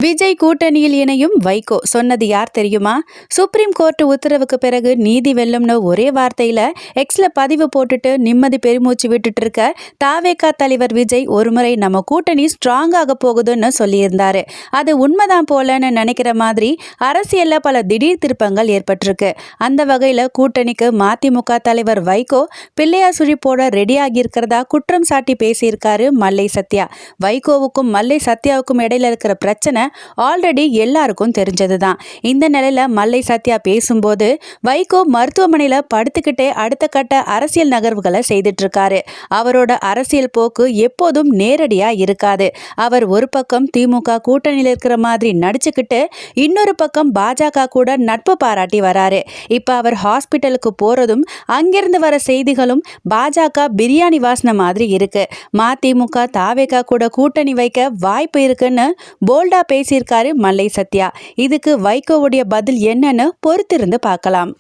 விஜய் கூட்டணியில் இணையும் வைகோ சொன்னது யார் தெரியுமா? சுப்ரீம் கோர்ட் உத்தரவுக்கு பிறகு நீதி வெல்லும்னு ஒரே வார்த்தையில எக்ஸ்ல பதிவு போட்டுட்டு நிம்மதி பெருமூச்சு விட்டுட்டு இருக்க தாவேகா தலைவர் விஜய் ஒருமுறை நம்ம கூட்டணி ஸ்ட்ராங்காக போகுதுன்னு சொல்லியிருந்தாரு. அது உண்மைதான் போலன்னு நினைக்கிற மாதிரி அரசியல்ல பல திடீர் திருப்பங்கள் ஏற்பட்டிருக்கு. அந்த வகையில கூட்டணிக்கு மதிமுக தலைவர் வைகோ பிள்ளையார் சுழி போட ரெடி ஆகியிருக்கிறதா குற்றம் சாட்டி பேசியிருக்காரு மல்லை சத்யா. வைகோவுக்கும் மல்லை சத்யாவுக்கும் இடையில இருக்கிற பிரச்சனை ஆல்ரெடி எல்லாருக்கும் தெரிஞ்சதுதான். இந்த நிலையில மல்லை சத்யா பேசும்போது வைகோ மருத்துவமனையில படுத்துக்கிட்டே அடுத்த கட்ட அரசியல் நகர்வுகளை செய்துட்டு இருக்காரு. அவரோட அரசியல் போக்கு எப்போதும் நேரடியா இருக்காது. அவர் ஒரு பக்கம் திமுக கூட்டணியில் இருக்கிற மாதிரி நடிச்சுக்கிட்டு இன்னொரு பக்கம் பாஜக கூட நட்பு பாராட்டி வராரு. இப்ப அவர் ஹாஸ்பிட்டலுக்கு போறதும் அங்கிருந்து வர செய்திகளும் பாஜக பிரியாணி வாசனை மாதிரி இருக்கு. மதிமுக தாவேகா கூட கூட்டணி வைக்க வாய்ப்பு இருக்குன்னு போல்டா பேசியிருக்காரு மல்லை சத்யா. இதுக்கு வைகோவுடைய பதில் என்னன்னு பொறுத்திருந்து பார்க்கலாம்.